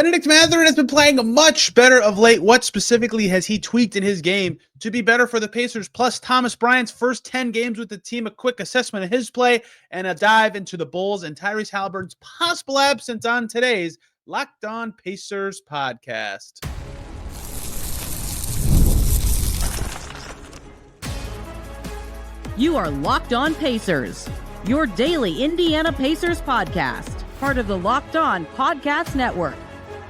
Bennedict Mathurin has been playing much better of late. What specifically has he tweaked in his game to be better for the Pacers? Plus, Thomas Bryant's first 10 games with the team, a quick assessment of his play, and a dive into the Bulls and Tyrese Haliburton's possible absence on today's Locked On Pacers podcast. You are Locked On Pacers, your daily Indiana Pacers podcast, part of the Locked On Podcast Network,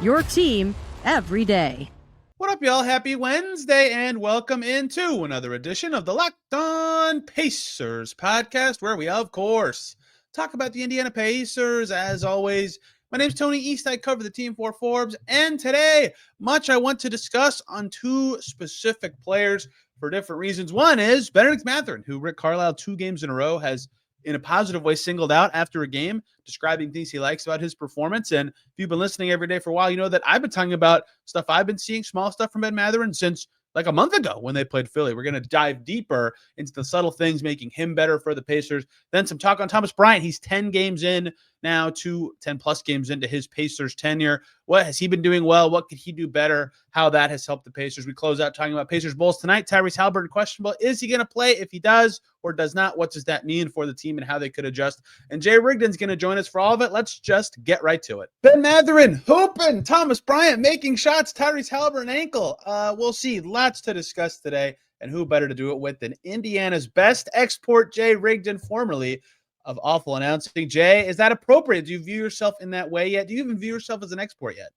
your team every day. What up, y'all? Happy Wednesday, and welcome into another edition of the Locked On Pacers podcast, where we, of course, talk about the Indiana Pacers. As always, my name's Tony East. I cover the team for Forbes, and today, much I want to discuss on two specific players for different reasons. One is Bennedict Mathurin, who Rick Carlisle 2 games in a row has, in a positive way, singled out after a game, describing things he likes about his performance. And if you've been listening every day for a while, you know that I've been talking about stuff I've been seeing, small stuff from Ben Mathurin, since like a month ago when they played Philly. We're going to dive deeper into the subtle things making him better for the Pacers. Then some talk on Thomas Bryant. He's 10 games in now, 10 plus games into his Pacers tenure. What has he been doing well? What could he do better? How that has helped the Pacers. We close out talking about Pacers Bulls tonight. Tyrese Haliburton questionable. Is he going to play? If he does or does not, what does that mean for the team and how they could adjust? And Jay Rigdon's going to join us for all of it. Let's just get right to it. Ben Mathurin hooping. Thomas Bryant making shots. Tyrese Haliburton ankle. We'll see. Lots to discuss today. And who better to do it with than Indiana's best export, Jay Rigdon, formerly of Awful Announcing. Jay, is that appropriate? Do you view yourself in that way yet? Do you even view yourself as an export yet?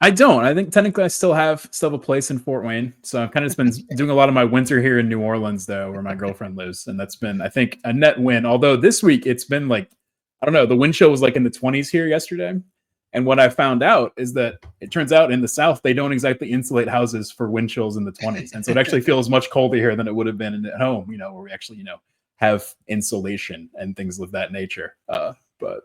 I don't. I think technically I still have a place in Fort Wayne. So I've kind of just been doing a lot of my winter here in New Orleans, though, where my girlfriend lives. And that's been, I think, a net win. Although this week it's been like, I don't know, the wind chill was like in the 20s here yesterday. And what I found out is that it turns out in the South, they don't exactly insulate houses for wind chills in the 20s. And so it actually feels much colder here than it would have been at home, where we actually, have insulation and things of that nature. But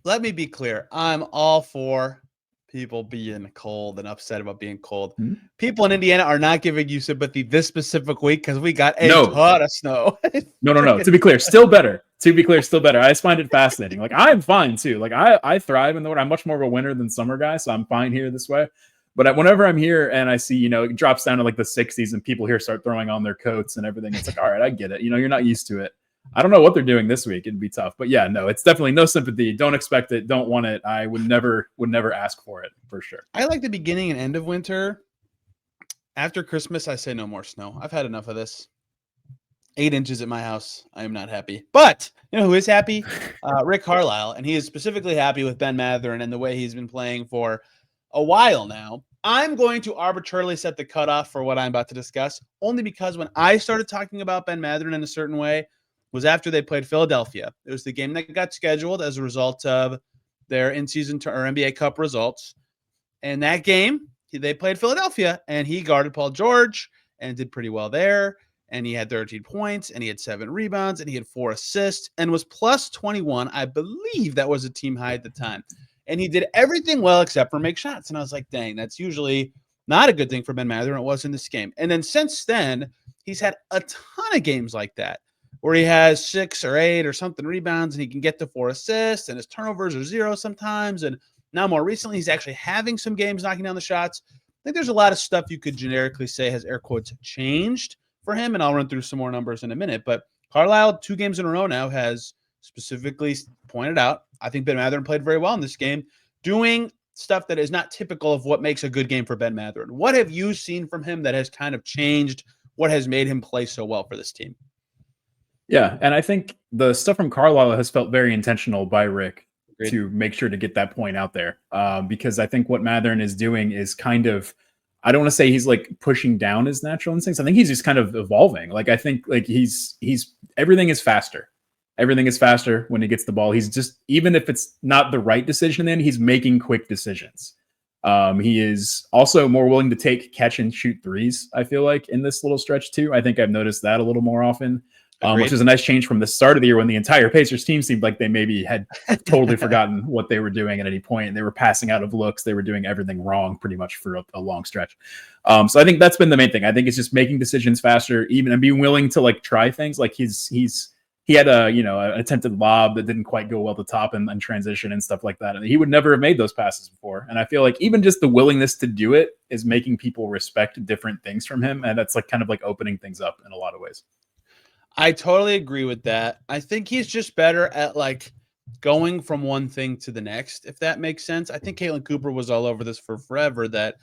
let me be clear. I'm all for people being cold and upset about being cold. Mm-hmm. People in Indiana are not giving you sympathy this specific week because we got a ton of snow. No. To be clear, still better. I just find it fascinating. Like, I'm fine too. Like, I thrive in the winter. I'm much more of a winter than summer guy, so I'm fine here this way. But whenever I'm here and I see, it drops down to like the 60s and people here start throwing on their coats and everything, it's like, all right, I get it. You're not used to it. I don't know what they're doing this week. It'd be tough. But yeah, no, it's definitely no sympathy. Don't expect it. Don't want it. I would never ask for it, for sure. I like the beginning and end of winter. After Christmas, I say no more snow. I've had enough of this. 8 inches at my house. I am not happy. But you know who is happy? Rick Carlisle. And he is specifically happy with Ben Mathurin and the way he's been playing for a while now. I'm going to arbitrarily set the cutoff for what I'm about to discuss, only because when I started talking about Ben Mathurin in a certain way was after they played Philadelphia. It was the game that got scheduled as a result of their in-season or NBA Cup results. And that game, they played Philadelphia, and he guarded Paul George and did pretty well there. And he had 13 points, and he had 7 rebounds, and he had 4 assists, and was plus 21. I believe that was a team high at the time. And he did everything well except for make shots. And I was like, dang, that's usually not a good thing for Ben Mathurin. It was in this game. And then since then, he's had a ton of games like that where he has 6 or 8 or something rebounds and he can get to 4 assists and his turnovers are 0 sometimes. And now more recently, he's actually having some games knocking down the shots. I think there's a lot of stuff you could generically say has air quotes changed for him. And I'll run through some more numbers in a minute. But Carlisle, 2 games in a row now, has specifically pointed out, I think Ben Mathurin played very well in this game, doing stuff that is not typical of what makes a good game for Ben Mathurin. What have you seen from him that has kind of changed what has made him play so well for this team? Yeah, and I think the stuff from Carlisle has felt very intentional by Rick to make sure to get that point out there. Because I think what Mathurin is doing is kind of, I don't want to say he's like pushing down his natural instincts. I think he's just kind of evolving. Like, I think like he's everything is faster. Everything is faster when he gets the ball. He's just, even if it's not the right decision, then he's making quick decisions. He is also more willing to take catch and shoot threes, I feel like, in this little stretch too. I think I've noticed that a little more often, which is a nice change from the start of the year when the entire Pacers team seemed like they maybe had totally forgotten what they were doing at any point. And they were passing out of looks. They were doing everything wrong pretty much for a long stretch. So I think that's been the main thing. I think it's just making decisions faster, even, and being willing to like try things. Like he's he had an attempted lob that didn't quite go well at the top and transition and stuff like that. And he would never have made those passes before. And I feel like even just the willingness to do it is making people respect different things from him. And that's like kind of like opening things up in a lot of ways. I totally agree with that. I think he's just better at like going from one thing to the next, if that makes sense. I think Caitlin Cooper was all over this for forever, that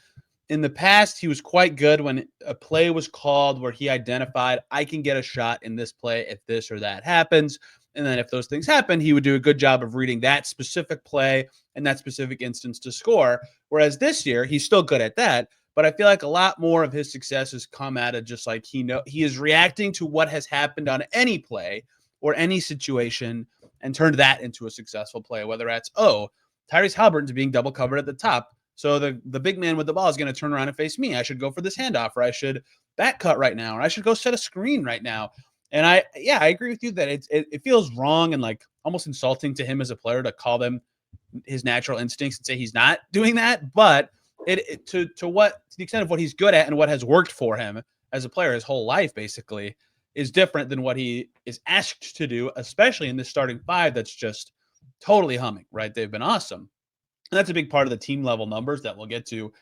in the past, he was quite good when a play was called where he identified, I can get a shot in this play if this or that happens. And then if those things happen, he would do a good job of reading that specific play and that specific instance to score. Whereas this year, he's still good at that. But I feel like a lot more of his success has come out of just like he is reacting to what has happened on any play or any situation and turned that into a successful play, whether that's, Tyrese Haliburton's being double covered at the top. So the big man with the ball is going to turn around and face me. I should go for this handoff, or I should back cut right now, or I should go set a screen right now. And I agree with you that it feels wrong and like almost insulting to him as a player to call them his natural instincts and say he's not doing that. But to the extent of what he's good at and what has worked for him as a player his whole life basically is different than what he is asked to do, especially in this starting five that's just totally humming, right? They've been awesome. And that's a big part of the team level numbers that we'll get to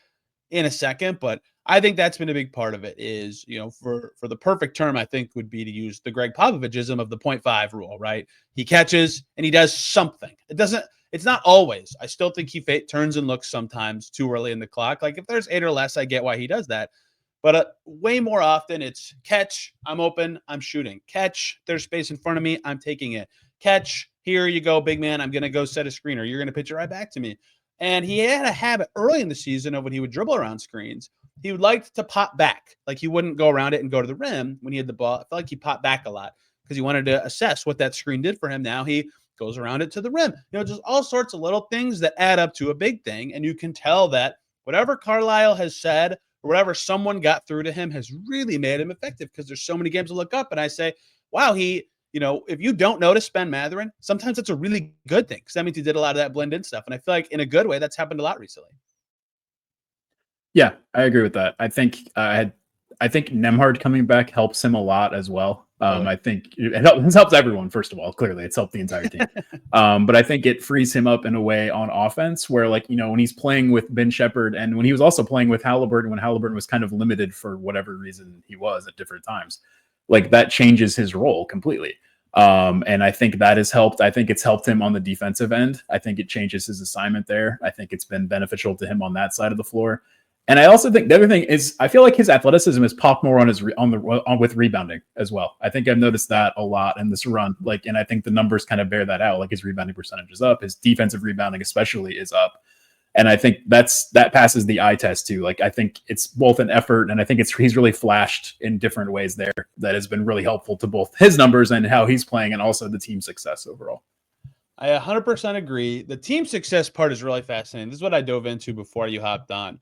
in a second. But I think that's been a big part of it is, for the perfect term, I think would be to use the Greg Popovicism of the 0.5 rule, right? He catches and he does something. It's not always. I still think he turns and looks sometimes too early in the clock. Like if there's 8 or less, I get why he does that. But way more often it's catch, I'm open, I'm shooting. Catch, there's space in front of me, I'm taking it. Catch, here you go, big man, I'm going to go set a screen, or you're going to pitch it right back to me. And he had a habit early in the season of when he would dribble around screens, he would like to pop back. Like he wouldn't go around it and go to the rim when he had the ball. I felt like he popped back a lot because he wanted to assess what that screen did for him. Now he goes around it to the rim. Just all sorts of little things that add up to a big thing. And you can tell that whatever Carlisle has said or whatever someone got through to him has really made him effective because there's so many games to look up. And I say, wow, if you don't notice Ben Mathurin, sometimes that's a really good thing because that means he did a lot of that blend in stuff. And I feel like in a good way, that's happened a lot recently. Yeah, I agree with that. I think Nembhard coming back helps him a lot as well. I think it helps everyone, first of all. Clearly, it's helped the entire team. But I think it frees him up in a way on offense where, when he's playing with Ben Shepherd and when he was also playing with Haliburton, when Haliburton was kind of limited for whatever reason he was at different times, that changes his role completely. And I think that has helped. I think it's helped him on the defensive end. I think it changes his assignment there. I think it's been beneficial to him on that side of the floor. And I also think the other thing is I feel like his athleticism has popped more with rebounding as well. I think I've noticed that a lot in this run. And I think the numbers kind of bear that out. His rebounding percentage is up, his defensive rebounding especially is up. And I think that passes the eye test too. I think it's both an effort, and I think he's really flashed in different ways there that has been really helpful to both his numbers and how he's playing, and also the team success overall. I 100% agree. The team success part is really fascinating. This is what I dove into before you hopped on.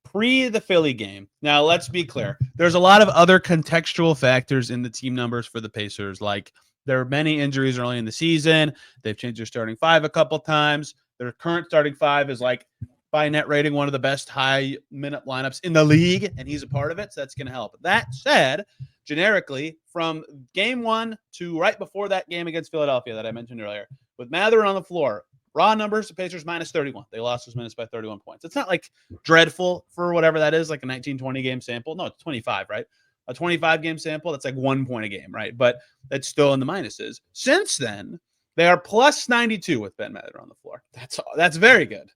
Pre the Philly game. Now, let's be clear. There's a lot of other contextual factors in the team numbers for the Pacers. There are many injuries early in the season. They've changed their starting five a couple times. Their current starting five is by net rating one of the best high minute lineups in the league, and he's a part of it, so that's going to help. That said, generically, from game one to right before that game against Philadelphia that I mentioned earlier, with Mathurin on the floor, raw numbers, the Pacers minus 31. They lost those minutes by 31 points. It's not dreadful for whatever that is, a 19-20 game sample. No, it's 25, right? A 25 game sample, that's 1 point a game, right? But that's still in the minuses. Since then, they are plus 92 with Ben Mathurin on the floor. That's very good.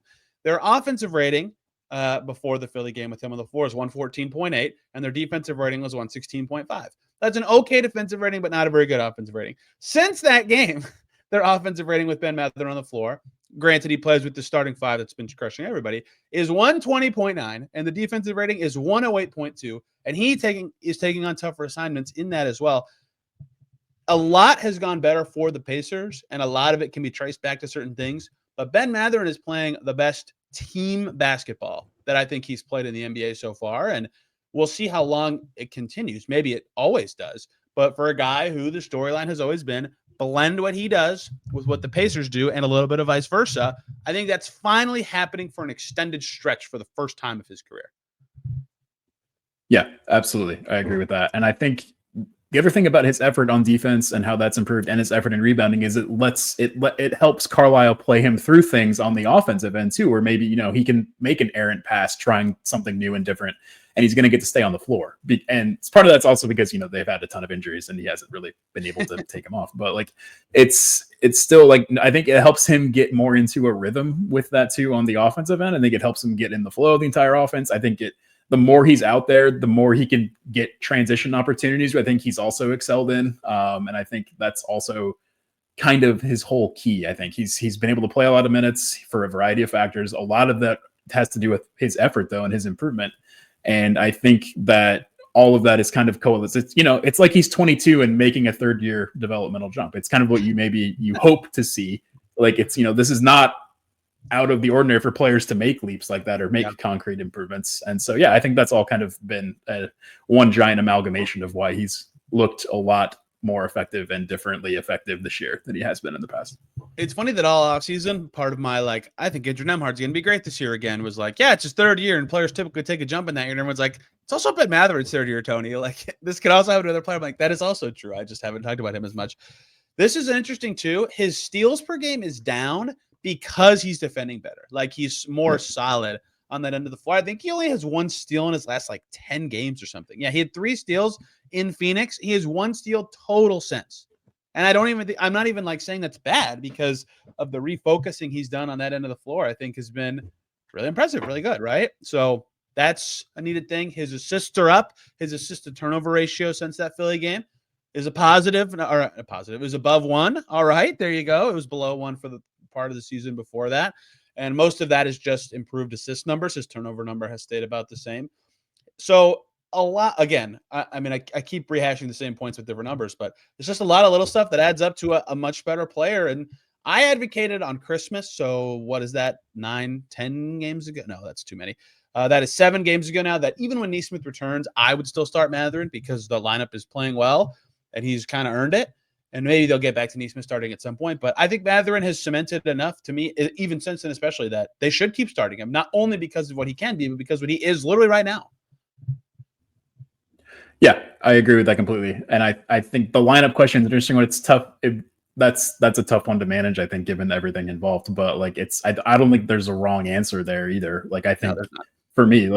Their offensive rating before the Philly game with him on the floor is 114.8, and their defensive rating was 116.5. That's an okay defensive rating, but not a very good offensive rating. Since that game, their offensive rating with Ben Mathurin on the floor, granted he plays with the starting five that's been crushing everybody, is 120.9, and the defensive rating is 108.2, and he is taking on tougher assignments in that as well. A lot has gone better for the Pacers, and a lot of it can be traced back to certain things, but Ben Mathurin is playing the best team basketball that I think he's played in the NBA so far, and we'll see how long it continues. Maybe it always does, but for a guy who the storyline has always been blend what he does with what the Pacers do and a little bit of vice versa, I think that's finally happening for an extended stretch for the first time of his career. Yeah, absolutely. I agree with that. And I think the other thing about his effort on defense and how that's improved and his effort in rebounding is it helps Carlisle play him through things on the offensive end too, where maybe, he can make an errant pass trying something new and different, and he's going to get to stay on the floor. And part of that's also because, they've had a ton of injuries and he hasn't really been able to take them off. But like, it's still like, I think it helps him get more into a rhythm with that too on the offensive end. I think it helps him get in the flow of the entire offense. I think the more he's out there, the more he can get transition opportunities, which I think he's also excelled in. And I think that's also kind of his whole key. I think he's been able to play a lot of minutes for a variety of factors. A lot of that has to do with his effort, though, and his improvement. And I think that all of that is kind of coalesced. It's like he's 22 and making a third-year developmental jump. It's kind of what you hope to see. Like, this is not out of the ordinary for players to make leaps like that or make concrete improvements. And so, I think that's all kind of been one giant amalgamation of why he's looked a lot more effective and differently effective this year than he has been in the past. It's funny that all offseason, part of my, I think Andrew Nemhard's going to be great this year again, was like, it's his third year and players typically take a jump in that year. And everyone's like, it's also Ben Mathurin's third year, Tony. Like, this could also have another player. I'm like, that is also true. I just haven't talked about him as much. This is interesting too. His steals per game is down because he's defending better. Like, he's more solid on that end of the floor. I think he only has one steal in his last 10 games or something. Yeah, he had 3 steals in Phoenix. He has 1 steal total since. And I'm not even saying that's bad because of the refocusing he's done on that end of the floor. I think has been really impressive, really good, right? So that's a needed thing. His assists are up. His assist to turnover ratio since that Philly game is a positive. It was above 1. All right, there you go. It was below 1 for the part of the season before that. And most of that is just improved assist numbers. His turnover number has stayed about the same. So a lot, again, I keep rehashing the same points with different numbers, but it's just a lot of little stuff that adds up to a much better player. And I advocated on Christmas. So what is that? 9-10 games ago? No, that's too many. That is 7 games ago now, that even when Nesmith returns, I would still start Mathurin because the lineup is playing well and he's kind of earned it. And maybe they'll get back to Nesmith starting at some point. But I think Mathurin has cemented enough to me, even since then, especially, that they should keep starting him, not only because of what he can be, but because what he is literally right now. Yeah, I agree with that completely. And I think the lineup question is interesting when it's tough. That's a tough one to manage, I think, given everything involved. But I don't think there's a wrong answer there either. I think for me,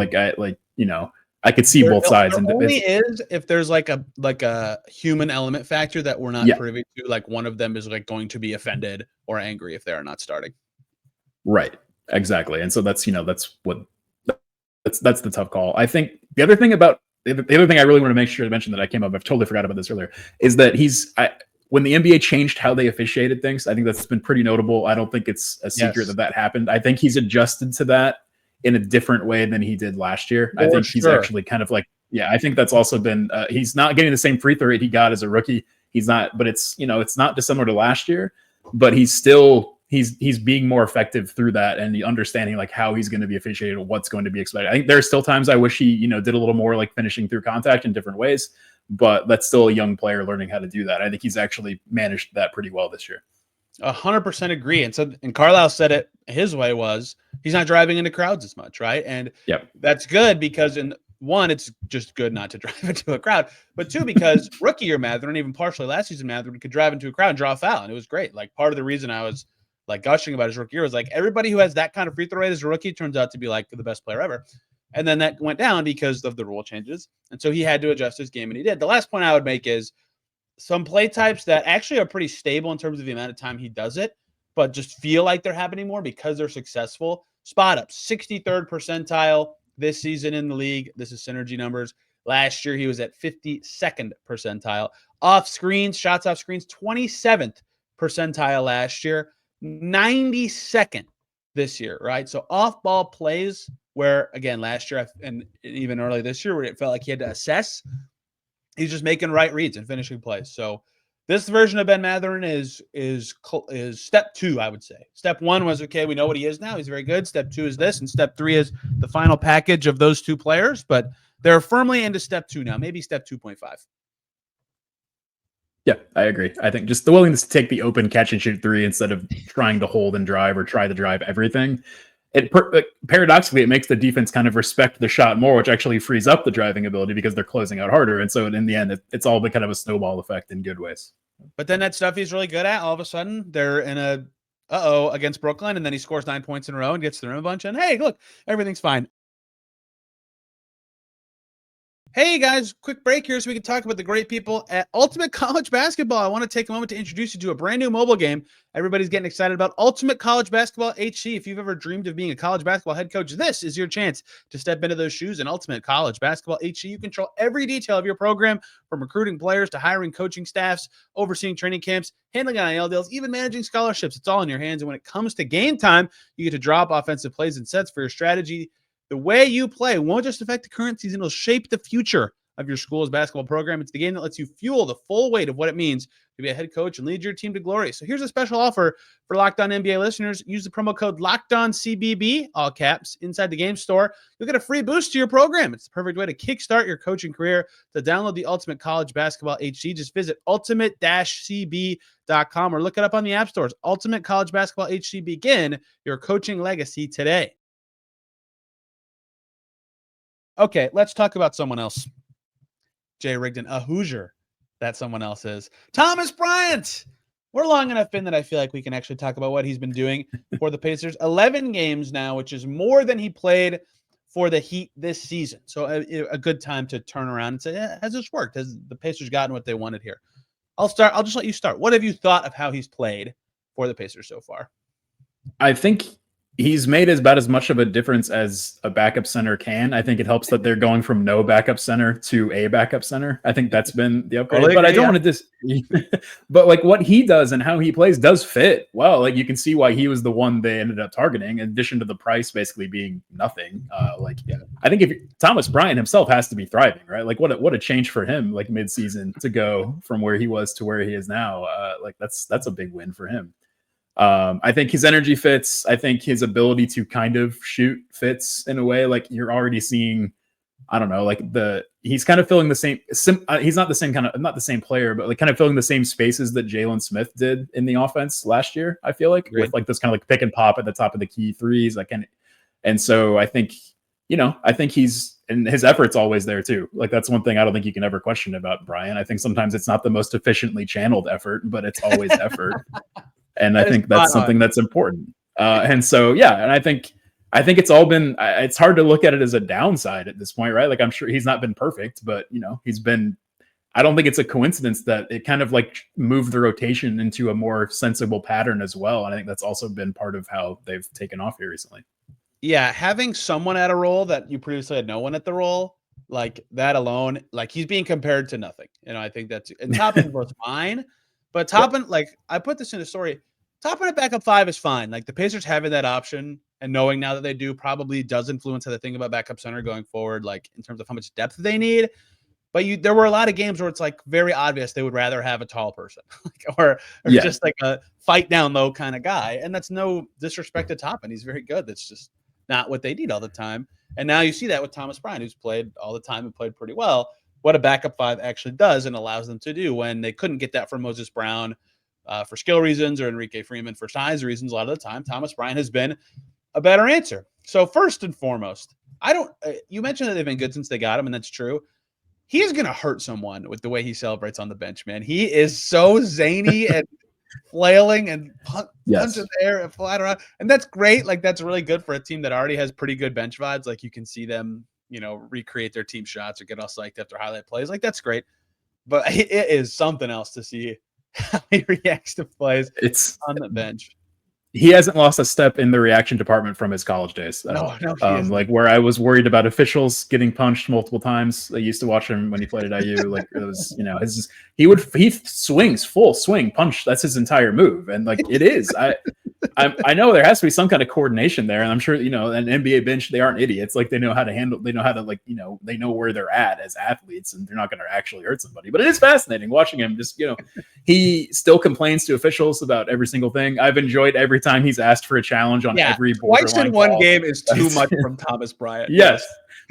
I could see both sides. There only is if there's a human element factor that we're not privy to. One of them is going to be offended or angry if they're not starting. Right. Exactly. And so that's the tough call. I think the other thing I really want to make sure to mention that I came up, I've totally forgot about this earlier, is that when the NBA changed how they officiated things, I think that's been pretty notable. I don't think it's a secret that happened. I think he's adjusted to that in a different way than he did last year. I think he's actually kind of I think that's also been, he's not getting the same free throw rate he got as a rookie. He's not, but it's not dissimilar to last year, but he's being more effective through that and the understanding how he's going to be officiated, what's going to be expected. I think there's still times I wish he, did a little more finishing through contact in different ways, but that's still a young player learning how to do that. I think he's actually managed that pretty well this year. 100% agree. And Carlisle said it his way was he's not driving into crowds as much, right? And that's good because one, it's just good not to drive into a crowd, but 2, because rookie year Mathurin, even partially last season Mathurin, could drive into a crowd and draw a foul, and it was great. Part of the reason I was gushing about his rookie year was everybody who has that kind of free throw rate as a rookie turns out to be the best player ever. And then that went down because of the rule changes, and so he had to adjust his game, and he did. The last point I would make is some play types that actually are pretty stable in terms of the amount of time he does it, but just feel like they're happening more because they're successful. Spot up, 63rd percentile this season in the league. This is synergy numbers. Last year, he was at 52nd percentile. Off screens, shots off screens, 27th percentile last year, 92nd this year, right? So off ball plays where, again, last year and even early this year, where it felt like he had to assess, he's just making right reads and finishing plays. So this version of Ben Mathurin is step 2, I would say. Step 1 was, okay, we know what he is now. He's very good. Step 2 is this, and step 3 is the final package of those 2 players. But they're firmly into step 2 now, maybe step 2.5. Yeah, I agree. I think just the willingness to take the open catch and shoot 3 instead of trying to hold and drive or try to drive everything paradoxically, it makes the defense kind of respect the shot more, which actually frees up the driving ability because they're closing out harder. And so in the end, it's all been kind of a snowball effect in good ways. But then that stuff he's really good at, all of a sudden they're in a against Brooklyn, and then he scores 9 points in a row and gets through a bunch, and hey, look, everything's fine. Hey guys, quick break here so we can talk about the great people at Ultimate College Basketball. I want to take a moment to introduce you to a brand new mobile game. Everybody's getting excited about Ultimate College Basketball HC. If you've ever dreamed of being a college basketball head coach, this is your chance to step into those shoes. In Ultimate College Basketball HC, you control every detail of your program, from recruiting players to hiring coaching staffs, overseeing training camps, handling NIL deals, even managing scholarships. It's all in your hands. And when it comes to game time, you get to drop offensive plays and sets for your strategy. The way you play won't just affect the current season, it'll shape the future of your school's basketball program. It's the game that lets you fuel the full weight of what it means to be a head coach and lead your team to glory. So here's a special offer for Locked On NBA listeners. Use the promo code LOCKEDONCBB, all caps, inside the game store. You'll get a free boost to your program. It's the perfect way to kickstart your coaching career. To download the Ultimate College Basketball HC, just visit ultimate-cb.com or look it up on the app stores. Ultimate College Basketball HC, begin your coaching legacy today. Okay, let's talk about someone else. Jay Rigdon, a Hoosier, that someone else is. Thomas Bryant. We're long enough in that I feel like we can actually talk about what he's been doing for the Pacers. 11 games now, which is more than he played for the Heat this season. So a good time to turn around and say, has this worked? Has the Pacers gotten what they wanted here? I'll just let you start. What have you thought of how he's played for the Pacers so far? I think he's made about as much of a difference as a backup center can. I think it helps that they're going from no backup center to a backup center. I think that's been the upgrade. But I don't want to but like what he does and how he plays does fit well. Like you can see why he was the one they ended up targeting, in addition to the price basically being nothing. I think Thomas Bryant himself has to be thriving, right? Like what a change for him, like mid-season, to go from where he was to where he is now. Like that's a big win for him. I think his energy fits. I think his ability to kind of shoot fits in a way. Like you're already seeing, I don't know, like he's kind of filling the same. He's not the same player, but like kind of filling the same spaces that Jalen Smith did in the offense last year. I feel like with like this kind of like pick and pop at the top of the key threes, and so I think he's, and his effort's always there too. Like that's one thing I don't think you can ever question about Brian. I think sometimes it's not the most efficiently channeled effort, but it's always effort. And I think that's something that's important. And so, yeah, and I think it's all been, it's hard to look at it as a downside at this point, right? Like I'm sure he's not been perfect, but he's been, I don't think it's a coincidence that it kind of like moved the rotation into a more sensible pattern as well. And I think that's also been part of how they've taken off here recently. Yeah, having someone at a role that you previously had no one at the role, like that alone, like he's being compared to nothing. I think that's, and Toppin was fine. But Toppin, like I put this in a story, Toppin at backup 5 is fine. Like the Pacers having that option and knowing now that they do probably does influence how they think about backup center going forward, like in terms of how much depth they need. But there were a lot of games where it's like very obvious they would rather have a tall person or just like a fight down low kind of guy. And that's no disrespect to Toppin. He's very good. That's just not what they need all the time. And now you see that with Thomas Bryant, who's played all the time and played pretty well. What a backup 5 actually does and allows them to do when they couldn't get that from Moses Brown for skill reasons or Enrique Freeman for size reasons. A lot of the time, Thomas Bryant has been a better answer. So first and foremost, you mentioned that they've been good since they got him, and that's true. He is going to hurt someone with the way he celebrates on the bench, man. He is so zany and flailing and punches in the air and flying around. And that's great. Like that's really good for a team that already has pretty good bench vibes. Like you can see them recreate their team shots or get all psyched after highlight plays. Like that's great. But it is something else to see how he reacts to plays on the bench. He hasn't lost a step in the reaction department from his college days. No, like where I was worried about officials getting punched multiple times. I used to watch him when he played at IU. Like it was, he swings full swing punch. That's his entire move. And like it is, I know there has to be some kind of coordination there. And I'm sure, an NBA bench, they aren't idiots. Like they know how to handle, they know how to they know where they're at as athletes and they're not going to actually hurt somebody, but it is fascinating watching him just, he still complains to officials about every single thing. I've enjoyed every time he's asked for a challenge on every borderline twice in one game is too much from Thomas Bryant. Yes.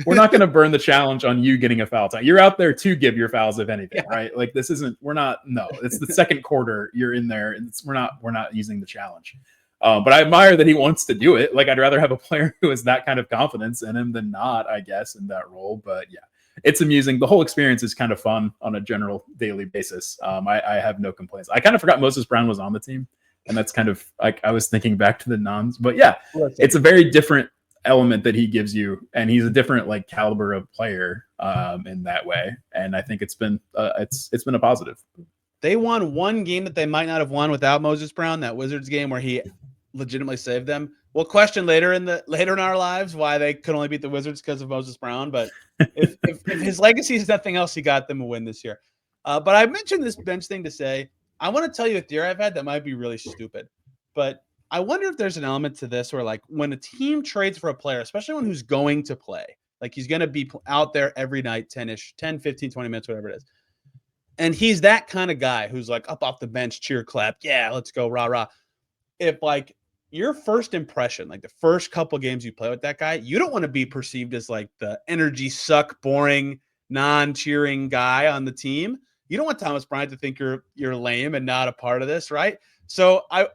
We're not going to burn the challenge on you getting a foul time. You're out there to give your fouls, if anything, right? Like it's the second quarter. You're in there. We're not using the challenge. But I admire that he wants to do it. Like, I'd rather have a player who has that kind of confidence in him than not, I guess, in that role. But yeah, it's amusing. The whole experience is kind of fun on a general daily basis. I have no complaints. I kind of forgot Moses Brown was on the team. And that's kind of like, I was thinking back to the Nuns, but yeah, it's a very different element that he gives you. And he's a different like caliber of player in that way. And I think it's been a positive. They won one game that they might not have won without Moses Brown, that Wizards game where he legitimately saved them. We'll question later in our lives why they could only beat the Wizards because of Moses Brown. But if his legacy is nothing else, he got them a win this year. But I mentioned this bench thing to say, I want to tell you a theory I've had that might be really stupid, but I wonder if there's an element to this where, like, when a team trades for a player, especially one who's going to play, like he's going to be out there every night, 10, 15, 20 minutes, whatever it is. And he's that kind of guy who's like up off the bench, cheer, clap. Yeah, let's go, rah, rah. If like your first impression, like the first couple games you play with that guy, you don't want to be perceived as like the energy suck, boring, non-cheering guy on the team. You don't want Thomas Bryant to think you're lame and not a part of this, right? So I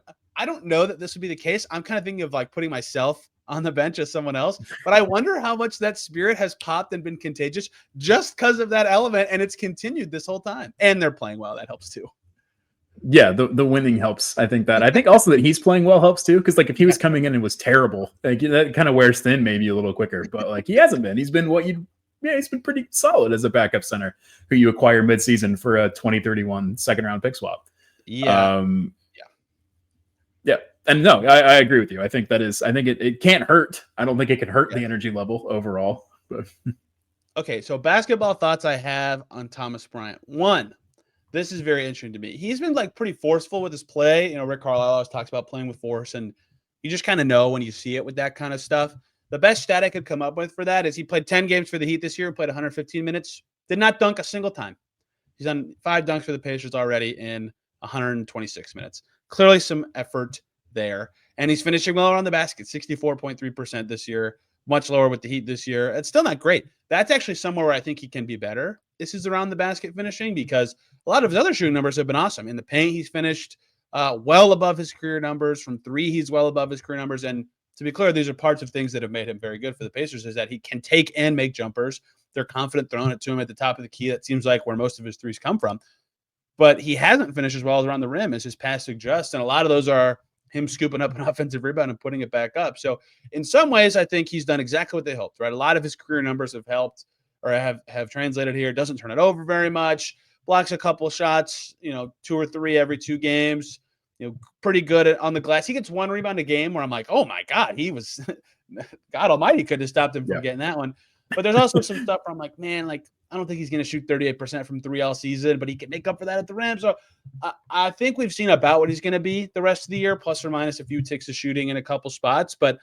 don't know that this would be the case. I'm kind of thinking of like putting myself on the bench as someone else, but I wonder how much that spirit has popped and been contagious just because of that element, and it's continued this whole time. And they're playing well. That helps too. Yeah, the winning helps. I think also that he's playing well helps too, because like if he was coming in and was terrible, like that kind of wears thin maybe a little quicker. But like he hasn't been. He's been he's been pretty solid as a backup center who you acquire midseason for a 2031 second-round pick swap. Yeah. Yeah. And no, I agree with you. I think it can't hurt. I don't think it can hurt the energy level overall. But. Okay, so basketball thoughts I have on Thomas Bryant. One, this is very interesting to me. He's been like pretty forceful with his play. You know, Rick Carlisle always talks about playing with force, and you just kind of know when you see it with that kind of stuff. The best stat I could come up with for that is he played 10 games for the Heat this year, played 115 minutes, did not dunk a single time. He's done 5 dunks for the Pacers already in 126 minutes. Clearly some effort there. And he's finishing well around the basket, 64.3% this year, much lower with the Heat this year. It's still not great. That's actually somewhere where I think he can be better. This is around the basket finishing, because a lot of his other shooting numbers have been awesome. In the paint, he's finished well above his career numbers. From 3, he's well above his career numbers. And to be clear, these are parts of things that have made him very good for the Pacers, is that he can take and make jumpers. They're confident throwing it to him at the top of the key. That seems like where most of his threes come from. But he hasn't finished as well as around the rim as his past suggests. And a lot of those are him scooping up an offensive rebound and putting it back up. So in some ways, I think he's done exactly what they hoped, right? A lot of his career numbers have helped or have translated here. Doesn't turn it over very much. Blocks a couple shots, 2 or 3 every 2 games. Pretty good on the glass. He gets 1 rebound a game where I'm like, oh my God, he was God almighty could have stopped him from getting that one. But there's also some stuff where I'm like, man, like, I don't think he's going to shoot 38% from 3 all season, but he can make up for that at the rim. So I think we've seen about what he's going to be the rest of the year, plus or minus a few ticks of shooting in a couple spots. But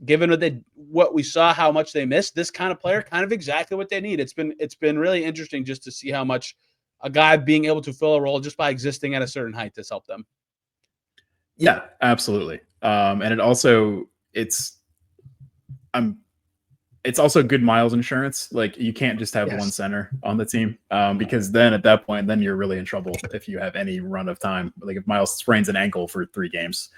given what we saw, how much they missed, this kind of player, kind of exactly what they need. It's been really interesting just to see how much a guy being able to fill a role just by existing at a certain height has helped them. Yeah, absolutely. And it also it's also good Myles insurance. Like you can't just have one center on the team because then at that point, then you're really in trouble if you have any run of time. Like if Myles sprains an ankle for 3 games,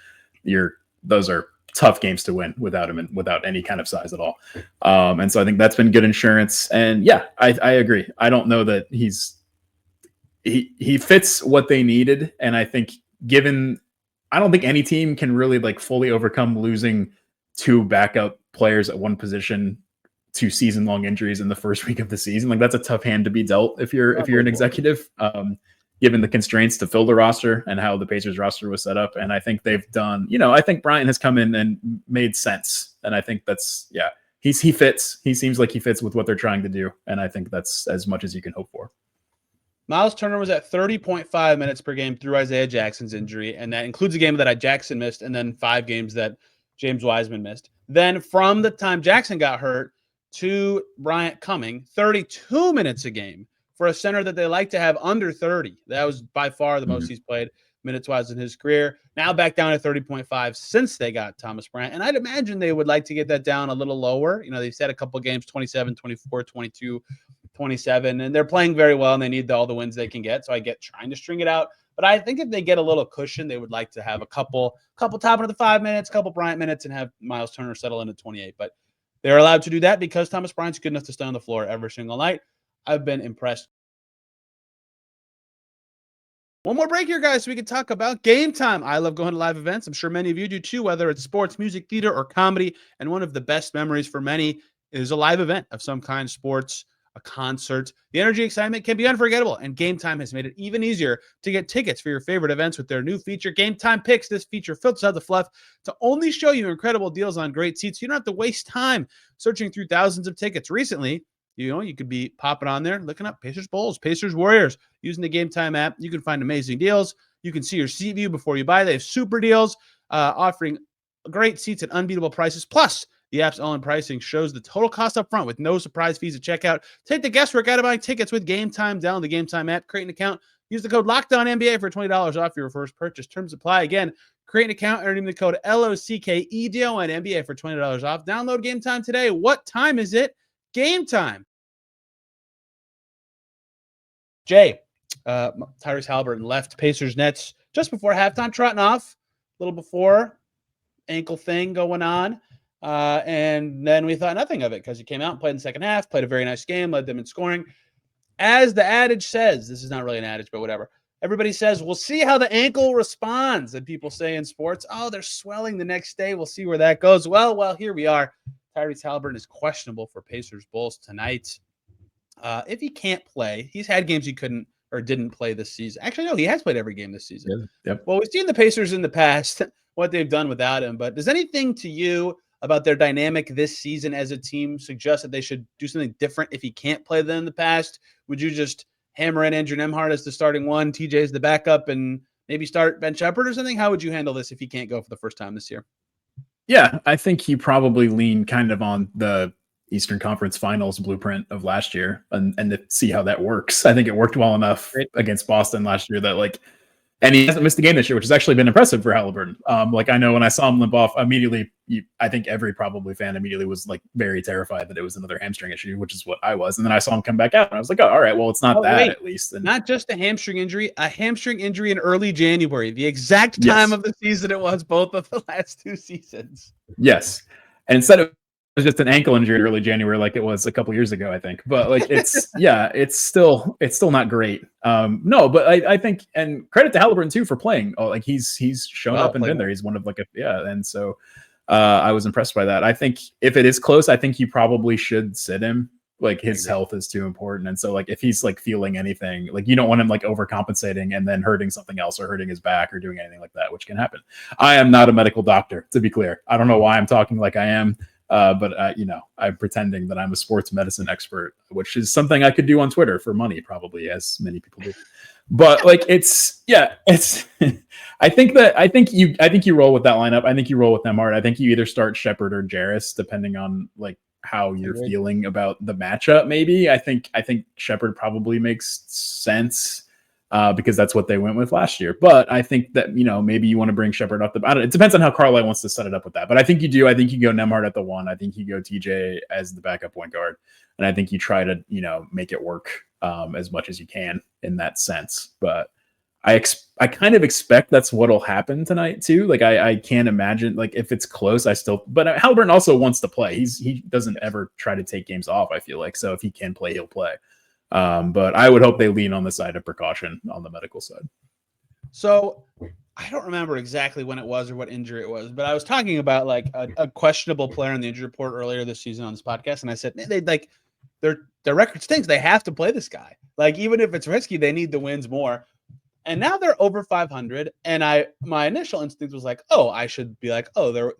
those are tough games to win without him and without any kind of size at all. And so I think that's been good insurance. And yeah, I agree. I don't know that he fits what they needed. And I think I don't think any team can really like fully overcome losing 2 backup players at one position to season-long injuries in the first week of the season. Like that's a tough hand to be dealt if you're an executive, given the constraints to fill the roster and how the Pacers roster was set up. And I think they've done, I think Bryant has come in and made sense. And I think that's, he fits. He seems like he fits with what they're trying to do. And I think that's as much as you can hope for. Myles Turner was at 30.5 minutes per game through Isaiah Jackson's injury, and that includes a game that Jackson missed and then 5 games that James Wiseman missed. Then from the time Jackson got hurt to Bryant coming, 32 minutes a game for a center that they like to have under 30. That was by far the most he's played minutes-wise in his career. Now back down to 30.5 since they got Thomas Bryant. And I'd imagine they would like to get that down a little lower. They've said a couple games, 27, 24, 22, 27, and they're playing very well and they need all the wins they can get. So I get trying to string it out. But I think if they get a little cushion, they would like to have a couple top of the 5 minutes, couple Bryant minutes, and have Myles Turner settle in at 28. But they're allowed to do that because Thomas Bryant's good enough to stay on the floor every single night. I've been impressed. One more break here, guys, so we can talk about Game Time. I love going to live events. I'm sure many of you do too, whether it's sports, music, theater, or comedy. And one of the best memories for many is a live event of some kind, sports, a concert. The energy, excitement can be unforgettable, and Game Time has made it even easier to get tickets for your favorite events with their new feature, Game Time Picks. This feature filters out the fluff to only show you incredible deals on great seats. You don't have to waste time searching through thousands of tickets. Recently, you could be popping on there, looking up Pacers Bulls, Pacers Warriors, using the Game Time app. You can find amazing deals. You can see your seat view before you buy. They have super deals offering great seats at unbeatable prices. Plus, the app's all-in pricing shows the total cost up front with no surprise fees at checkout. Take the guesswork out of buying tickets with Game Time. Download the Game Time app, create an account, use the code LOCKEDONNBA for $20 off your first purchase. Terms apply. Again, create an account and redeem the code LOCKEDONNBA for $20 off. Download Game Time today. What time is it? Game Time. Jay, Tyrese Haliburton left Pacers Nets just before halftime, trotting off a little before, ankle thing going on. And then we thought nothing of it because he came out and played in the second half, played a very nice game, led them in scoring. As the adage says, this is not really an adage, but whatever. Everybody says, we'll see how the ankle responds. And people say in sports, oh, they're swelling the next day. We'll see where that goes. Well, here we are. Tyrese Haliburton is questionable for Pacers Bulls tonight. If he can't play, he's had games he couldn't or didn't play this season. Actually, no, he has played every game this season. Yep. Well, we've seen the Pacers in the past, what they've done without him. But does anything to you about their dynamic this season as a team suggest that they should do something different if he can't play than in the past? Would you just hammer in Andrew Nembhard as the starting one, TJ as the backup, and maybe start Ben Shepherd or something? How would you handle this if he can't go for the first time this year? Yeah, I think you probably lean kind of on the Eastern Conference Finals blueprint of last year and to see how that works. I think it worked well enough against Boston last year that and he hasn't missed a game this year, which has actually been impressive for Haliburton. I know when I saw him limp off immediately, I think every probably fan immediately was very terrified that it was another hamstring issue, which is what I was. And then I saw him come back out and I was like, oh, all right, well, it's not at least. And not just a hamstring injury in early January, the exact time of the season it was both of the last two seasons. Yes. And instead of was just an ankle injury in early January, like it was a couple years ago, I think. But it's it's still not great. No, but I think, and credit to Haliburton too for playing. He's shown up and been there. He's one of and so I was impressed by that. I think if it is close, I think you probably should sit him. His health is too important, and so if he's feeling anything, you don't want him overcompensating and then hurting something else or hurting his back or doing anything like that, which can happen. I am not a medical doctor, to be clear. I don't know why I'm talking like I am. But I'm pretending that I'm a sports medicine expert, which is something I could do on Twitter for money, probably, as many people do. But it's I think you roll with that lineup. I think you roll with Nembhard. I think you either start Shepherd or Jarris, depending on how you're feeling about the matchup. Maybe I think Shepherd probably makes sense. Because that's what they went with last year. But I think that, maybe you want to bring Shepherd up. It depends on how Carlisle wants to set it up with that. But I think you do. I think you go Nembhard at the one. I think you go TJ as the backup point guard. And I think you try to, make it work as much as you can in that sense. But I kind of expect that's what'll happen tonight too. I can't imagine if it's close, but Haliburton also wants to play. He doesn't ever try to take games off, I feel like. So if he can play, he'll play. But I would hope they lean on the side of precaution on the medical side. So I don't remember exactly when it was or what injury it was, but I was talking about a questionable player in the injury report earlier this season on this podcast. And I said, their record stinks. They have to play this guy. Even if it's risky, they need the wins more. And now they're over 500. And my initial instinct was I should be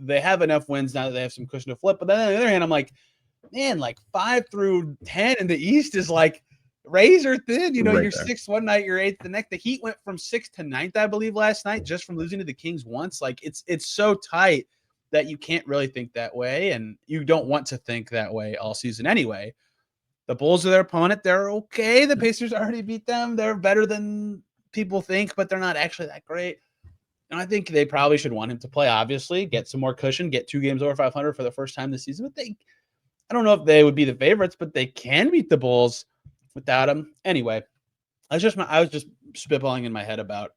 they have enough wins now that they have some cushion to flip. But then on the other hand, I'm man, 5 through 10 in the East is razor thin. You're 6th one night, you're 8th the next. The Heat went from 6th to 9th, I believe, last night, just from losing to the Kings once. It's so tight that you can't really think that way, and you don't want to think that way all season anyway. The Bulls are their opponent. They're okay. The Pacers already beat them. They're better than people think, but they're not actually that great. And I think they probably should want him to play, obviously, get some more cushion, get 2 games over 500 for the first time this season. But I don't know if they would be the favorites, but they can beat the Bulls without him. Anyway, I was just spitballing in my head about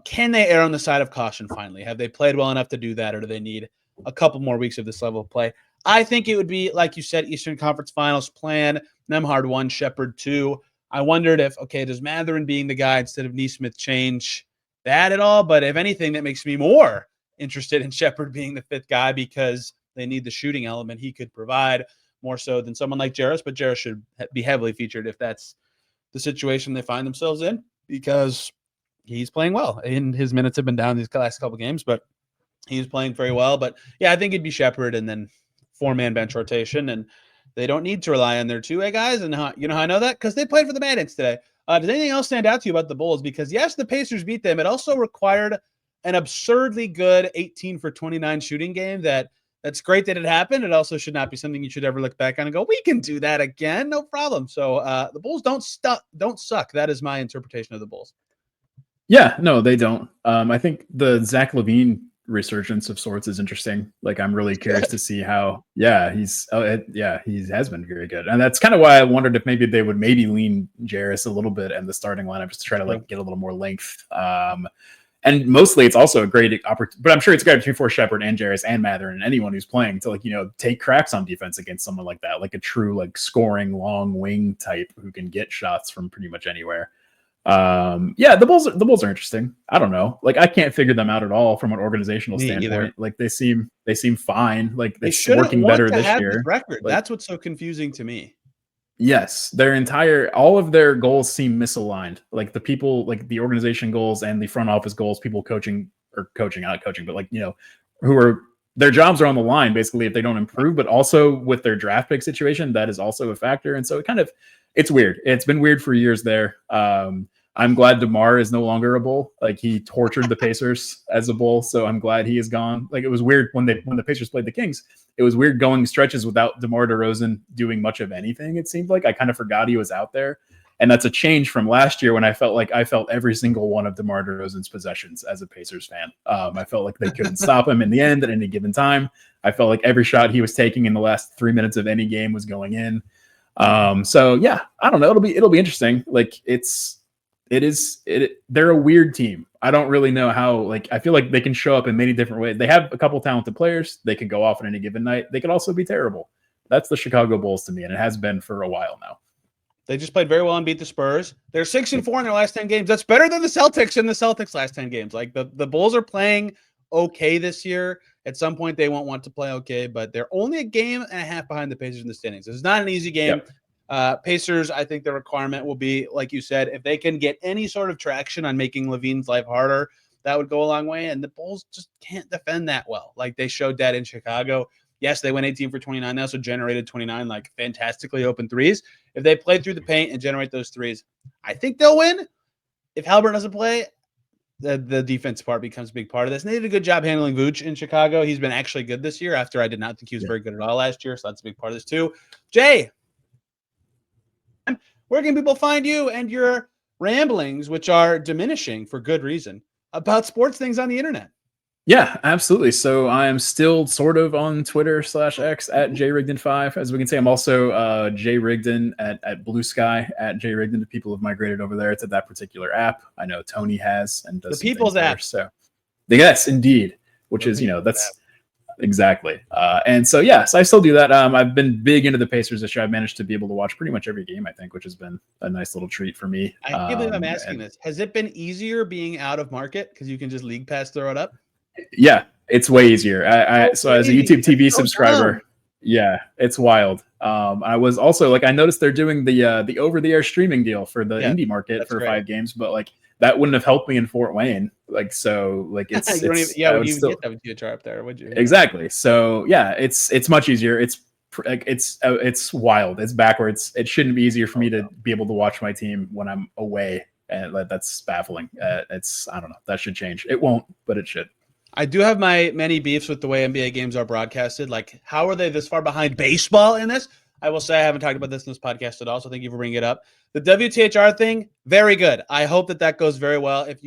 can they err on the side of caution finally? Have they played well enough to do that, or do they need a couple more weeks of this level of play? I think it would be, like you said, Eastern Conference Finals plan, Nembhard 1, Shepherd 2. I wondered if, does Mathurin being the guy instead of Nesmith change that at all? But if anything, that makes me more interested in Shepherd being the fifth guy because they need the shooting element he could provide more so than someone like Jarris. But Jarris should be heavily featured if that's the situation they find themselves in, because he's playing well. And his minutes have been down these last couple games, but he's playing very well. But yeah, I think it'd be Shepherd and then 4-man bench rotation. And they don't need to rely on their 2-way guys. And you know how I know that? Because they played for the Maddox today. Does anything else stand out to you about the Bulls? Because yes, the Pacers beat them. It also required an absurdly good 18 for 29 shooting game. That's great that it happened. It also should not be something you should ever look back on and go, we can do that again. No problem. So the Bulls don't suck. That is my interpretation of the Bulls. Yeah, no, they don't. I think the Zach LaVine resurgence of sorts is interesting. Like, I'm really curious to see how, he has been very good. And that's kind of why I wondered if maybe they would lean Jarris a little bit in the starting lineup just to try to get a little more length. And mostly it's also a great opportunity, but I'm sure it's a great opportunity for Shepherd and Jarris and Mathurin and anyone who's playing to take cracks on defense against someone like that, like a true scoring long wing type who can get shots from pretty much anywhere. The Bulls are interesting. I don't know. I can't figure them out at all from an organizational standpoint. Either. They seem fine. It's working better this year. Record. That's what's so confusing to me. Yes, all of their goals seem misaligned. The people, the organization goals and the front office goals, people not coaching, but who are, their jobs are on the line basically if they don't improve, but also with their draft pick situation, that is also a factor. And so it's weird. It's been weird for years there. I'm glad DeMar is no longer a Bull. He tortured the Pacers as a Bull, so I'm glad he is gone. It was weird when the Pacers played the Kings. It was weird going stretches without DeMar DeRozan doing much of anything. It seemed like I kind of forgot he was out there, and that's a change from last year when I felt like I felt every single one of DeMar DeRozan's possessions as a Pacers fan. I felt like they couldn't stop him in the end at any given time. I felt like every shot he was taking in the last 3 minutes of any game was going in. So yeah, I don't know. It'll be interesting. They're a weird team. I don't really know how, I feel like they can show up in many different ways. They have a couple talented players. They can go off on any given night. They could also be terrible. That's the Chicago Bulls to me, and it has been for a while now. They just played very well and beat the Spurs. They're 6-4 in their last 10 games. That's better than the Celtics in the Celtics last 10 games. The Bulls are playing okay this year. At some point, they won't want to play okay, but they're only a game and a half behind the Pacers in the standings. It's not an easy game. Yep. Pacers, I think the requirement will be, like you said, if they can get any sort of traction on making LaVine's life harder, that would go a long way. And the Bulls just can't defend that well. They showed that in Chicago. Yes, they went 18 for 29. They also generated 29 fantastically open threes. If they play through the paint and generate those threes, I think they'll win. If Haliburton doesn't play, the defense part becomes a big part of this. And they did a good job handling Vooch in Chicago. He's been actually good this year after I did not think he was very good at all last year. So that's a big part of this too. Jay, where can people find you and your ramblings, which are diminishing for good reason, about sports things on the internet? Yeah, absolutely. So I am still sort of on Twitter /X at Jay Rigdon 5. As we can see, I'm also Jay Rigdon at Blue Sky at Jay Rigdon. The people have migrated over there to that particular app. I know Tony has and does the people's app. So yes, indeed, which is, that's app. Exactly. And so, yes, I still do that. I've been big into the Pacers this year. I've managed to be able to watch pretty much every game, I think, which has been a nice little treat for me. I can't believe I'm asking this. Has it been easier being out of market because you can just league pass throw it up? Yeah, it's way easier. So as a YouTube TV subscriber, yeah, it's wild. I was also I noticed they're doing the over-the-air streaming deal for the indie market for great. 5 games, but that wouldn't have helped me in Fort Wayne. Would you get that with you up there, would you? Exactly. So yeah, it's much easier. It's wild. It's backwards. It shouldn't be easier for me to be able to watch my team when I'm away, and that's baffling. I don't know. That should change. It won't, but it should. I do have my many beefs with the way NBA games are broadcasted. How are they this far behind baseball in this? I will say I haven't talked about this in this podcast at all, so thank you for bringing it up. The WTHR thing, very good. I hope that goes very well. If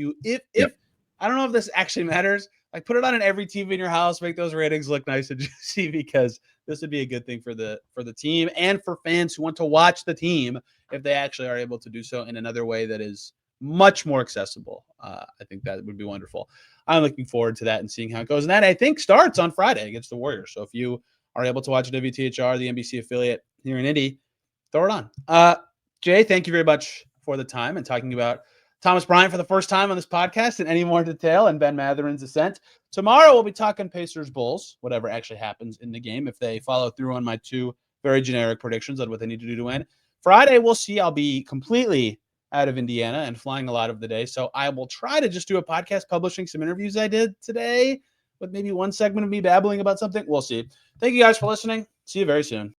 I don't know if this actually matters, put it on in every TV in your house, make those ratings look nice and juicy, because this would be a good thing for the team and for fans who want to watch the team if they actually are able to do so in another way that is much more accessible. I think that would be wonderful. I'm looking forward to that and seeing how it goes. And that, I think, starts on Friday against the Warriors. So if you are able to watch WTHR, the NBC affiliate here in Indy, throw it on. Jay, thank you very much for the time and talking about Thomas Bryant for the first time on this podcast in any more detail, and Ben Mathurin's ascent. Tomorrow we'll be talking Pacers Bulls, whatever actually happens in the game, if they follow through on my two very generic predictions on what they need to do to win. Friday, we'll see. I'll be completely out of Indiana and flying a lot of the day. So I will try to just do a podcast publishing some interviews I did today with maybe one segment of me babbling about something. We'll see. Thank you guys for listening. See you very soon.